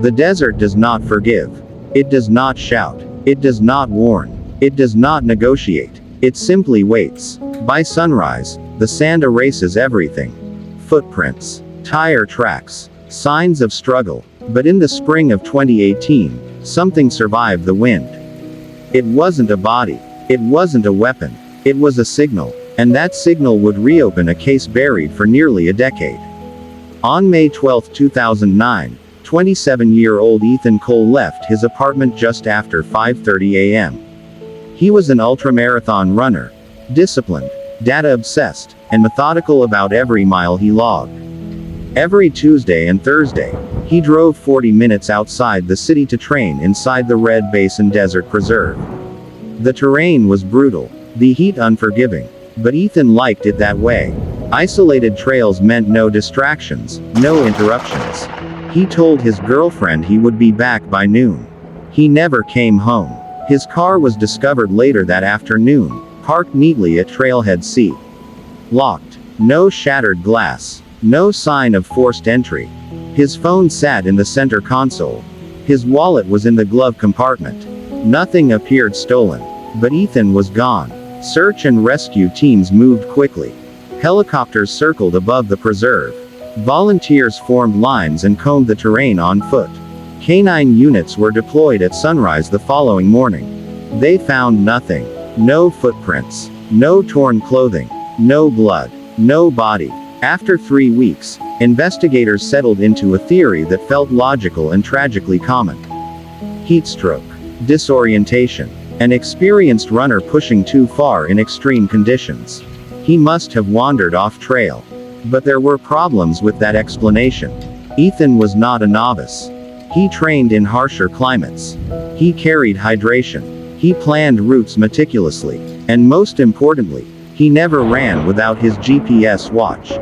The desert does not forgive. It does not shout. It does not warn. It does not negotiate. It simply waits. By sunrise, the sand erases everything. Footprints, tire tracks, signs of struggle. But in the spring of 2018, something survived the wind. It wasn't a body. It wasn't a weapon. It was a signal. And that signal would reopen a case buried for nearly a decade. On May 12, 2009, 27-year-old Ethan Cole left his apartment just after 5:30 a.m. He was an ultramarathon runner, disciplined, data-obsessed, and methodical about every mile he logged. Every Tuesday and Thursday, he drove 40 minutes outside the city to train inside the Red Basin Desert Preserve. The terrain was brutal, the heat unforgiving, but Ethan liked it that way. Isolated trails meant no distractions, no interruptions. He told his girlfriend he would be back by noon. He never came home. His car was discovered later that afternoon, parked neatly at Trailhead C. Locked. No shattered glass. No sign of forced entry. His phone sat in the center console. His wallet was in the glove compartment. Nothing appeared stolen. But Ethan was gone. Search and rescue teams moved quickly. Helicopters circled above the preserve. Volunteers formed lines and combed the terrain on foot. Canine units were deployed at sunrise the following morning. They found nothing. No footprints. No torn clothing. No blood. No body. After 3 weeks, investigators settled into a theory that felt logical and tragically common. Heat stroke. Disorientation. An experienced runner pushing too far in extreme conditions. He must have wandered off trail. But there were problems with that explanation. Ethan was not a novice. He trained in harsher climates. He carried hydration. He planned routes meticulously. And most importantly, he never ran without his GPS watch.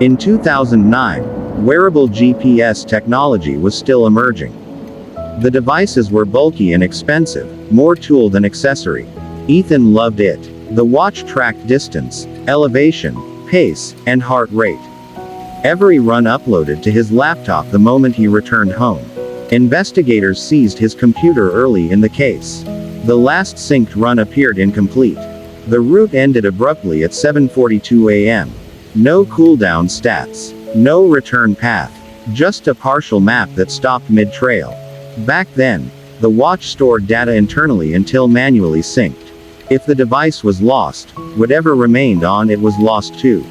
In 2009, wearable GPS technology was still emerging. The devices were bulky and expensive, more tool than accessory. Ethan loved it. The watch tracked distance, elevation, pace, and heart rate. Every run uploaded to his laptop the moment he returned home. Investigators seized his computer early in the case. The last synced run appeared incomplete. The route ended abruptly at 7:42 a.m. No cooldown stats. No return path. Just a partial map that stopped mid-trail. Back then, the watch stored data internally until manually synced. If the device was lost, whatever remained on it was lost too.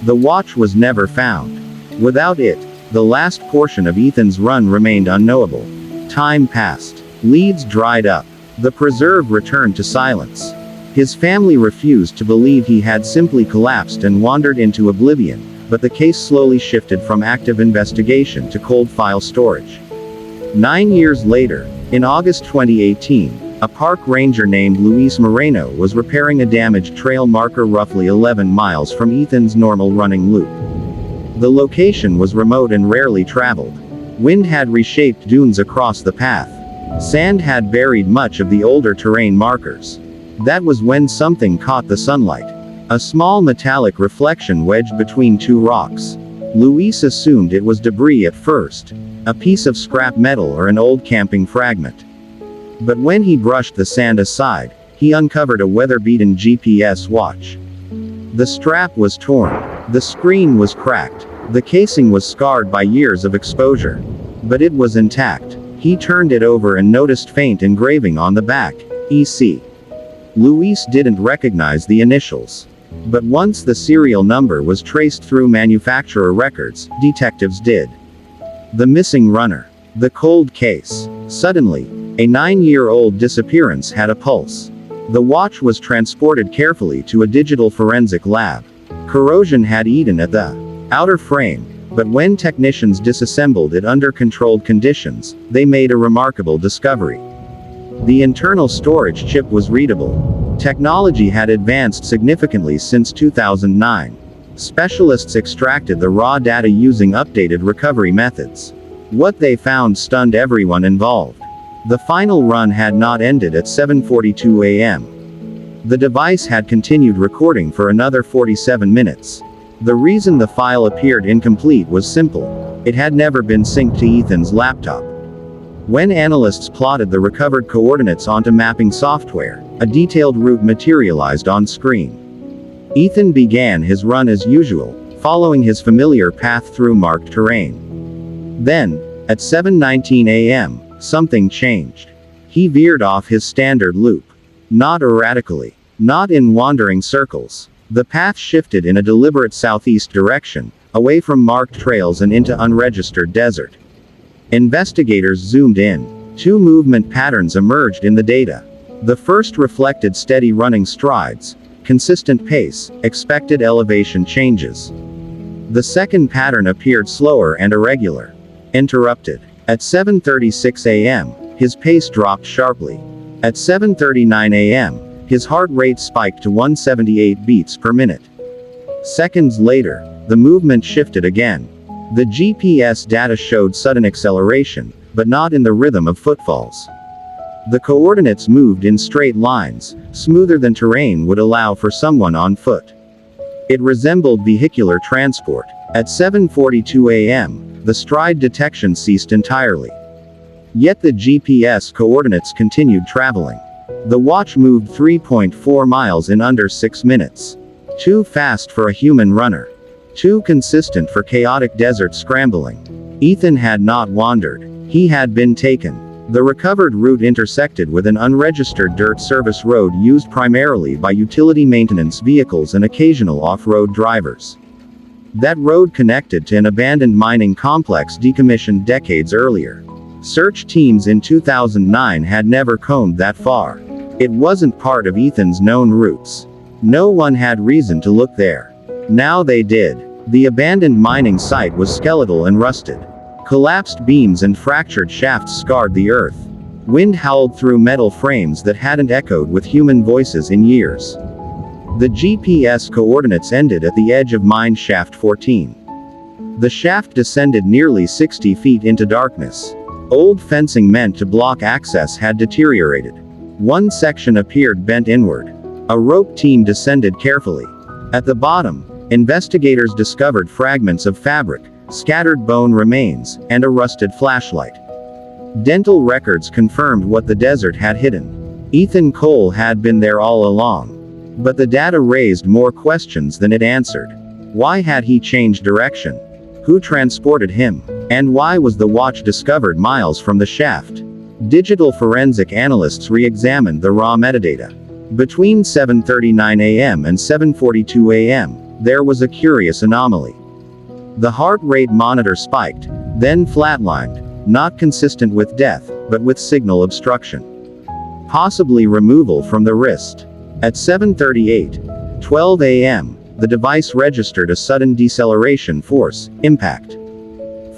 The watch was never found. Without it, the last portion of Ethan's run remained unknowable. Time passed. Leads dried up. The preserve returned to silence. His family refused to believe he had simply collapsed and wandered into oblivion, but the case slowly shifted from active investigation to cold file storage. 9 years later, in August 2018, a park ranger named Luis Moreno was repairing a damaged trail marker roughly 11 miles from Ethan's normal running loop. The location was remote and rarely traveled. Wind had reshaped dunes across the path. Sand had buried much of the older terrain markers. That was when something caught the sunlight. A small metallic reflection wedged between two rocks. Luis assumed it was debris at first. A piece of scrap metal or an old camping fragment. But when he brushed the sand aside, he uncovered a weather-beaten GPS watch. The strap was torn. The screen was cracked. The casing was scarred by years of exposure. But it was intact. He turned it over and noticed faint engraving on the back, EC. Luis didn't recognize the initials. But once the serial number was traced through manufacturer records, detectives did. The missing runner. The cold case. Suddenly, a 9-year-old disappearance had a pulse. The watch was transported carefully to a digital forensic lab. Corrosion had eaten at the outer frame, but when technicians disassembled it under controlled conditions, they made a remarkable discovery. The internal storage chip was readable. Technology had advanced significantly since 2009. Specialists extracted the raw data using updated recovery methods. What they found stunned everyone involved. The final run had not ended at 7:42 a.m. The device had continued recording for another 47 minutes. The reason the file appeared incomplete was simple. It had never been synced to Ethan's laptop. When analysts plotted the recovered coordinates onto mapping software, a detailed route materialized on screen. Ethan began his run as usual, following his familiar path through marked terrain. Then, at 7:19 a.m., something changed. He veered off his standard loop. Not erratically. Not in wandering circles. The path shifted in a deliberate southeast direction, away from marked trails and into unregistered desert. Investigators zoomed in. Two movement patterns emerged in the data. The first reflected steady running strides, consistent pace, expected elevation changes. The second pattern appeared slower and irregular. Interrupted. At 7:36 a.m., his pace dropped sharply. At 7:39 a.m., his heart rate spiked to 178 beats per minute. Seconds later, the movement shifted again. The GPS data showed sudden acceleration, but not in the rhythm of footfalls. The coordinates moved in straight lines, smoother than terrain would allow for someone on foot. It resembled vehicular transport. At 7:42 a.m., the stride detection ceased entirely. Yet the GPS coordinates continued traveling. The watch moved 3.4 miles in under 6 minutes. Too fast for a human runner. Too consistent for chaotic desert scrambling. Ethan had not wandered. He had been taken. The recovered route intersected with an unregistered dirt service road used primarily by utility maintenance vehicles and occasional off-road drivers. That road connected to an abandoned mining complex decommissioned decades earlier. Search teams in 2009 had never combed that far. It wasn't part of Ethan's known routes. No one had reason to look there. Now they did. The abandoned mining site was skeletal and rusted. Collapsed beams and fractured shafts scarred the earth. Wind howled through metal frames that hadn't echoed with human voices in years. The GPS coordinates ended at the edge of mine shaft 14. The shaft descended nearly 60 feet into darkness. Old fencing meant to block access had deteriorated. One section appeared bent inward. A rope team descended carefully. At the bottom, investigators discovered fragments of fabric, scattered bone remains, and a rusted flashlight. Dental records confirmed what the desert had hidden. Ethan Cole had been there all along. But the data raised more questions than it answered. Why had he changed direction? Who transported him? And why was the watch discovered miles from the shaft? Digital forensic analysts re-examined the raw metadata. Between 7:39 a.m. and 7:42 a.m., there was a curious anomaly. The heart rate monitor spiked, then flatlined, not consistent with death, but with signal obstruction. Possibly removal from the wrist. At 7:38:12 a.m., the device registered a sudden deceleration force, impact.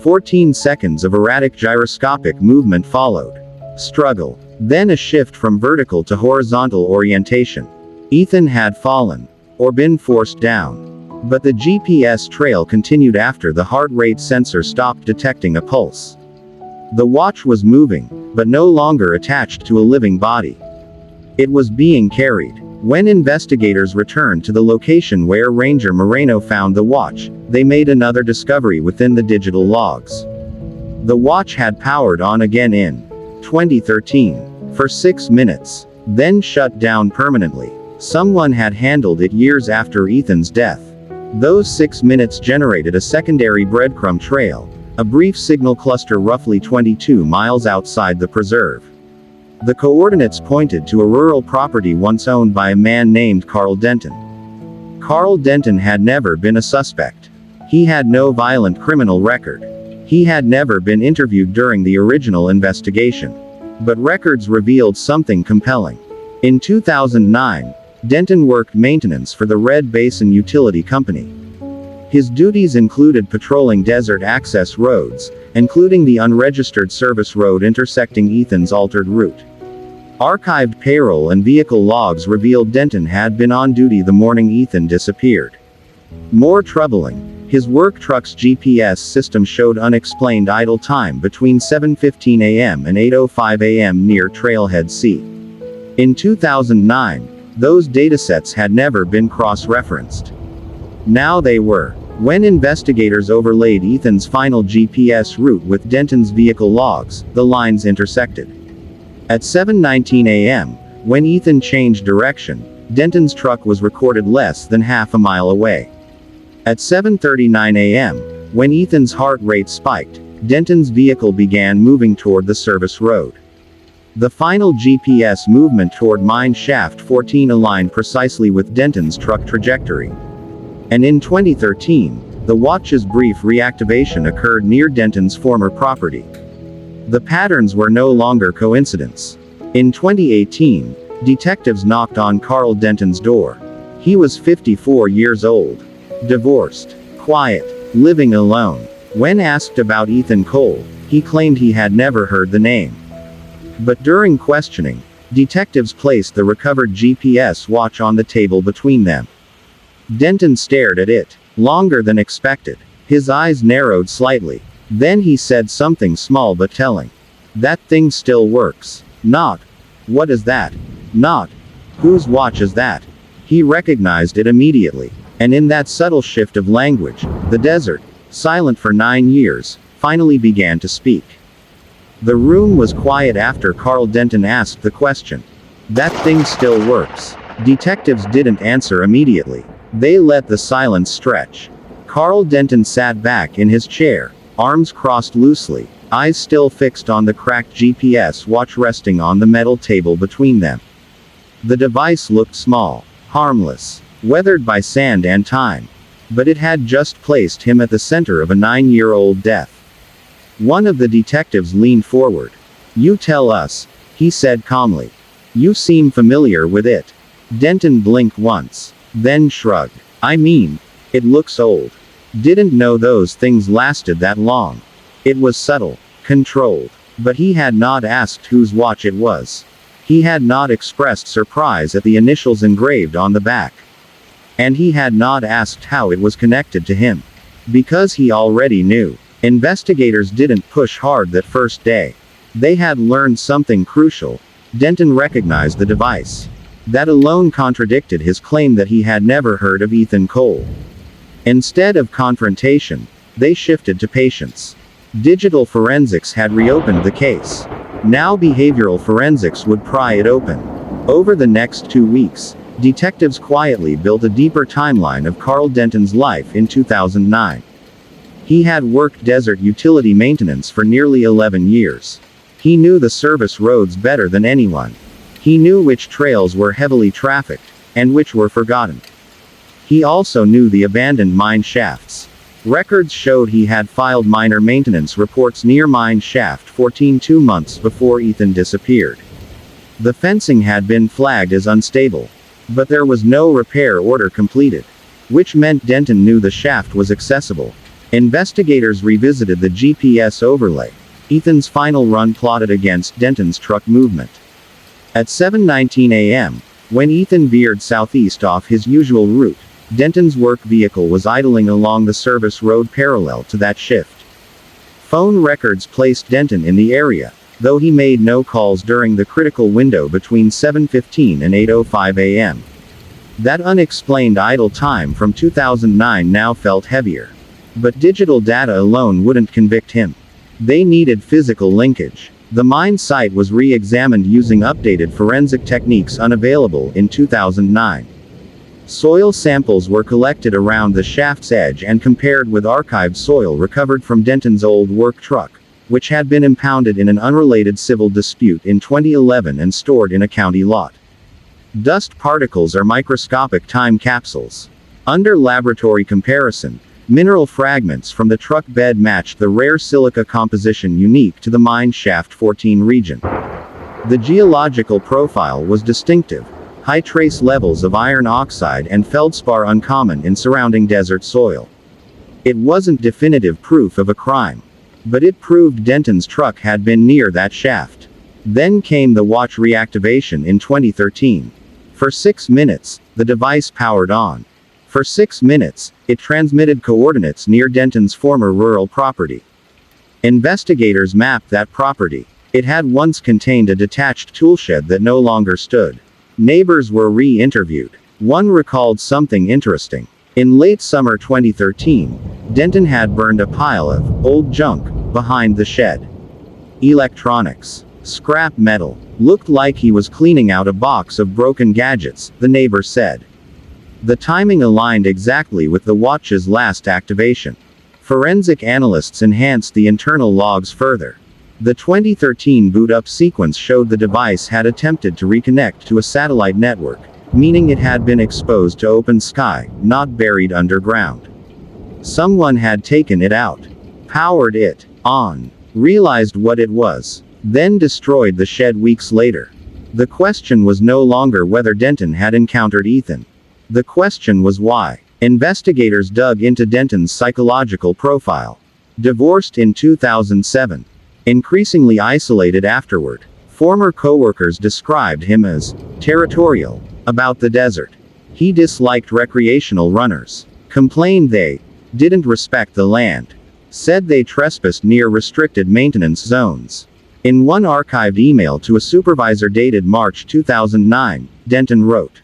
14 seconds of erratic gyroscopic movement followed. Struggle. Then a shift from vertical to horizontal orientation. Ethan had fallen. Or been forced down. But the GPS trail continued after the heart rate sensor stopped detecting a pulse. The watch was moving, but no longer attached to a living body. It was being carried. When investigators returned to the location where Ranger Moreno found the watch, they made another discovery within the digital logs. The watch had powered on again in 2013. For 6 minutes. Then shut down permanently. Someone had handled it years after Ethan's death. Those 6 minutes generated a secondary breadcrumb trail, a brief signal cluster roughly 22 miles outside the preserve. The coordinates pointed to a rural property once owned by a man named Carl Denton. Carl Denton had never been a suspect. He had no violent criminal record. He had never been interviewed during the original investigation. But records revealed something compelling. In 2009, Denton worked maintenance for the Red Basin Utility Company. His duties included patrolling desert access roads, including the unregistered service road intersecting Ethan's altered route. Archived payroll and vehicle logs revealed Denton had been on duty the morning Ethan disappeared. More troubling, his work truck's GPS system showed unexplained idle time between 7:15 a.m. and 8:05 a.m. near Trailhead C. In 2009, those datasets had never been cross-referenced. Now they were. When investigators overlaid Ethan's final GPS route with Denton's vehicle logs, the lines intersected. At 7:19 a.m., when Ethan changed direction, Denton's truck was recorded less than half a mile away. At 7:39 a.m., when Ethan's heart rate spiked, Denton's vehicle began moving toward the service road. The final GPS movement toward mine shaft 14 aligned precisely with Denton's truck trajectory. And in 2013, the watch's brief reactivation occurred near Denton's former property. The patterns were no longer coincidence. In 2018, detectives knocked on Carl Denton's door. He was 54 years old, divorced, quiet, living alone. When asked about Ethan Cole, he claimed he had never heard the name. But during questioning, detectives placed the recovered GPS watch on the table between them. Denton stared at it, longer than expected. His eyes narrowed slightly. Then he said something small but telling. "That thing still works." Not, "What is that?" Not, "Whose watch is that?" He recognized it immediately. And in that subtle shift of language, the desert, silent for 9 years, finally began to speak. The room was quiet after Carl Denton asked the question. "That thing still works." Detectives didn't answer immediately. They let the silence stretch. Carl Denton sat back in his chair, arms crossed loosely, eyes still fixed on the cracked GPS watch resting on the metal table between them. The device looked small, harmless, weathered by sand and time. But it had just placed him at the center of a 9-year-old death. One of the detectives leaned forward. "You tell us," he said calmly. "You seem familiar with it." Denton blinked once, then shrugged. "I mean, it looks old. Didn't know those things lasted that long." It was subtle, controlled. But he had not asked whose watch it was. He had not expressed surprise at the initials engraved on the back. And he had not asked how it was connected to him. Because he already knew. Investigators didn't push hard that first day. They had learned something crucial. Denton recognized the device. That alone contradicted his claim that he had never heard of Ethan Cole. Instead of confrontation, they shifted to patience. Digital forensics had reopened the case. Now behavioral forensics would pry it open. Over the next 2 weeks, detectives quietly built a deeper timeline of Carl Denton's life in 2009. He had worked desert utility maintenance for nearly 11 years. He knew the service roads better than anyone. He knew which trails were heavily trafficked, and which were forgotten. He also knew the abandoned mine shafts. Records showed he had filed minor maintenance reports near mine shaft 14 2 months before Ethan disappeared. The fencing had been flagged as unstable. But there was no repair order completed. Which meant Denton knew the shaft was accessible. Investigators revisited the GPS overlay. Ethan's final run plotted against Denton's truck movement. At 7:19 a.m., when Ethan veered southeast off his usual route, Denton's work vehicle was idling along the service road parallel to that shift. Phone records placed Denton in the area, though he made no calls during the critical window between 7:15 and 8:05 a.m. That unexplained idle time from 2009 now felt heavier. But digital data alone wouldn't convict him. They needed physical linkage. The mine site was re-examined using updated forensic techniques unavailable in 2009. Soil samples were collected around the shaft's edge and compared with archived soil recovered from Denton's old work truck, which had been impounded in an unrelated civil dispute in 2011 and stored in a county lot. Dust particles are microscopic time capsules. Under laboratory comparison, mineral fragments from the truck bed matched the rare silica composition unique to the mine shaft 14 region. The geological profile was distinctive. High trace levels of iron oxide and feldspar uncommon in surrounding desert soil. It wasn't definitive proof of a crime. But it proved Denton's truck had been near that shaft. Then came the watch reactivation in 2013. For 6 minutes, the device powered on. For 6 minutes, it transmitted coordinates near Denton's former rural property. Investigators mapped that property. It had once contained a detached toolshed that no longer stood. Neighbors were re-interviewed. One recalled something interesting. In late summer 2013, Denton had burned a pile of old junk behind the shed. Electronics. Scrap metal. Looked like he was cleaning out a box of broken gadgets, the neighbor said. The timing aligned exactly with the watch's last activation. Forensic analysts enhanced the internal logs further. The 2013 boot-up sequence showed the device had attempted to reconnect to a satellite network, meaning it had been exposed to open sky, not buried underground. Someone had taken it out, powered it on, realized what it was, then destroyed the shed weeks later. The question was no longer whether Denton had encountered Ethan. The question was why. Investigators dug into Denton's psychological profile. Divorced in 2007. Increasingly isolated afterward. Former coworkers described him as territorial about the desert. He disliked recreational runners. Complained they didn't respect the land. Said they trespassed near restricted maintenance zones. In one archived email to a supervisor dated March 2009, Denton wrote,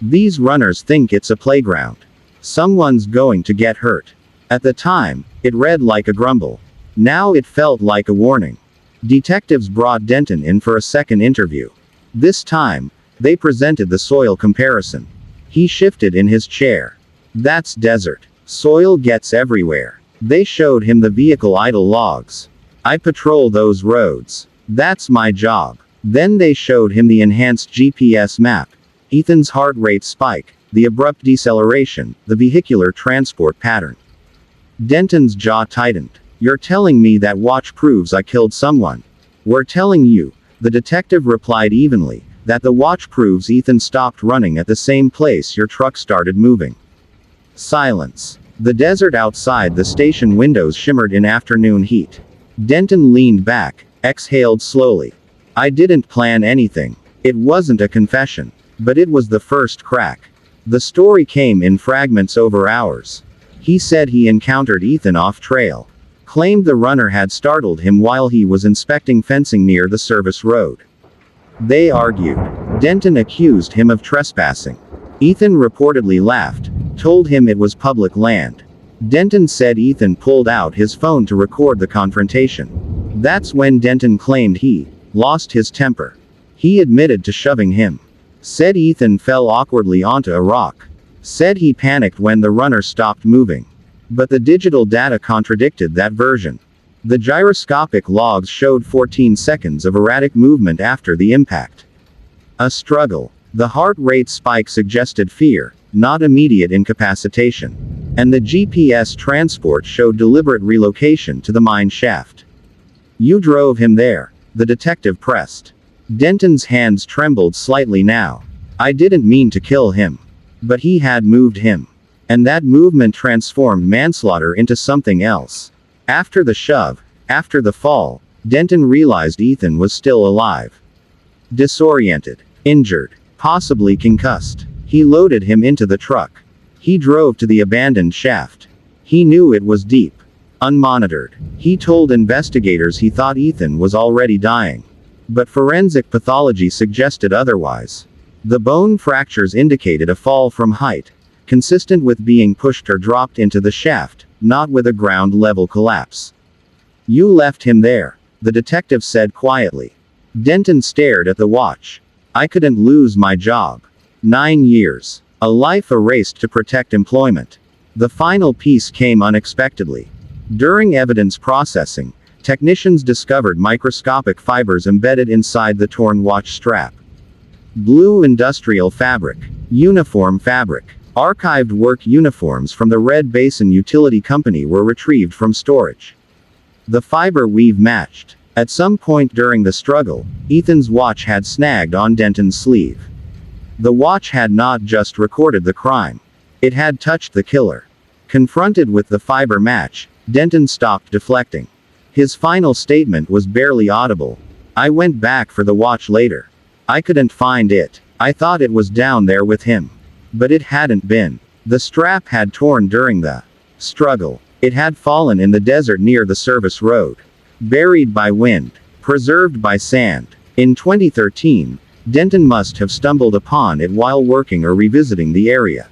"These runners think it's a playground. Someone's going to get hurt." At the time, it read like a grumble. Now it felt like a warning. Detectives brought Denton in for a second interview. This time, they presented the soil comparison. He shifted in his chair. "That's desert. Soil gets everywhere." They showed him the vehicle idle logs. "I patrol those roads. That's my job." Then they showed him the enhanced GPS map. Ethan's heart rate spike, the abrupt deceleration, the vehicular transport pattern. Denton's jaw tightened. "You're telling me that watch proves I killed someone?" "We're telling you," the detective replied evenly, "that the watch proves Ethan stopped running at the same place your truck started moving." Silence. The desert outside the station windows shimmered in afternoon heat. Denton leaned back, exhaled slowly. "I didn't plan anything. It wasn't a confession. But it was the first crack. The story came in fragments over hours. He said he encountered Ethan off-trail. Claimed the runner had startled him while he was inspecting fencing near the service road. They argued. Denton accused him of trespassing. Ethan reportedly laughed, told him it was public land. Denton said Ethan pulled out his phone to record the confrontation. That's when Denton claimed he lost his temper. He admitted to shoving him. Said Ethan fell awkwardly onto a rock. Said he panicked when the runner stopped moving. But the digital data contradicted that version. The gyroscopic logs showed 14 seconds of erratic movement after the impact. A struggle. The heart rate spike suggested fear, not immediate incapacitation. And the GPS transport showed deliberate relocation to the mine shaft. "You drove him there," the detective pressed. Denton's hands trembled slightly now. "I didn't mean to kill him. But he had moved him. And that movement transformed manslaughter into something else." After the shove, after the fall, Denton realized Ethan was still alive. Disoriented. Injured. Possibly concussed. He loaded him into the truck. He drove to the abandoned shaft. He knew it was deep. Unmonitored. He told investigators he thought Ethan was already dying. But forensic pathology suggested otherwise. The bone fractures indicated a fall from height, consistent with being pushed or dropped into the shaft, not with a ground-level collapse. "You left him there," the detective said quietly. Denton stared at the watch. "I couldn't lose my job. 9 years. A life erased to protect employment." The final piece came unexpectedly. During evidence processing, technicians discovered microscopic fibers embedded inside the torn watch strap. Blue industrial fabric. Uniform fabric. Archived work uniforms from the Red Basin Utility Company were retrieved from storage. The fiber weave matched. At some point during the struggle, Ethan's watch had snagged on Denton's sleeve. The watch had not just recorded the crime. It had touched the killer. Confronted with the fiber match, Denton stopped deflecting. His final statement was barely audible. "I went back for the watch later. I couldn't find it. I thought it was down there with him. But it hadn't been. The strap had torn during the struggle. It had fallen in the desert near the service road. Buried by wind. Preserved by sand. In 2013, Denton must have stumbled upon it while working or revisiting the area.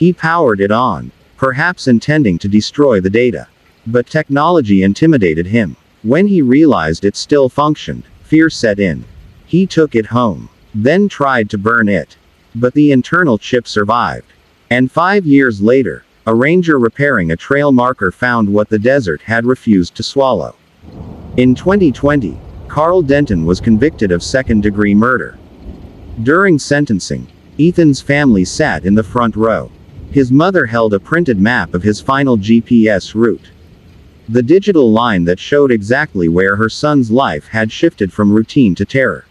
He powered it on, perhaps intending to destroy the data. But technology intimidated him. When he realized it still functioned, fear set in. He took it home, then tried to burn it. But the internal chip survived. And 5 years later, a ranger repairing a trail marker found what the desert had refused to swallow. In 2020, Carl Denton was convicted of second-degree murder. During sentencing, Ethan's family sat in the front row. His mother held a printed map of his final GPS route. The digital line that showed exactly where her son's life had shifted from routine to terror.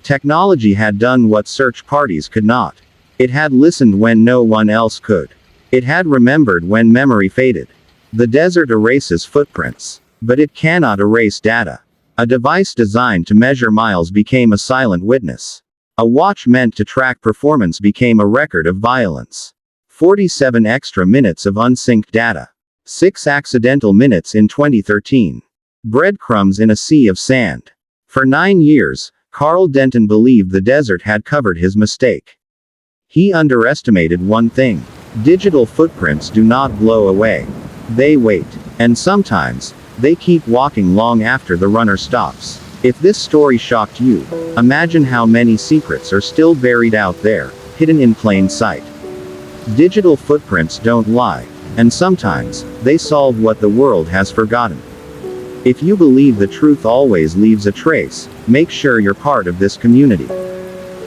Technology had done what search parties could not. It had listened when no one else could. It had remembered when memory faded. The desert erases footprints, but it cannot erase data. A device designed to measure miles became a silent witness. A watch meant to track performance became a record of violence. 47 extra minutes of unsynced data. 6 accidental minutes in 2013. Breadcrumbs in a sea of sand. For 9 years, Carl Denton believed the desert had covered his mistake. He underestimated one thing. Digital footprints do not blow away. They wait. And sometimes, they keep walking long after the runner stops. If this story shocked you, imagine how many secrets are still buried out there, hidden in plain sight. Digital footprints don't lie. And sometimes, they solve what the world has forgotten. If you believe the truth always leaves a trace, make sure you're part of this community.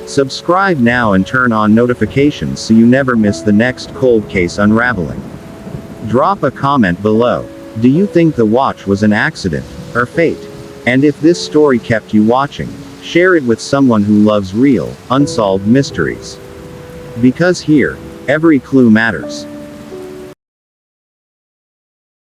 Subscribe now and turn on notifications so you never miss the next cold case unraveling. Drop a comment below. Do you think the watch was an accident, or fate? And if this story kept you watching, share it with someone who loves real, unsolved mysteries. Because here, every clue matters.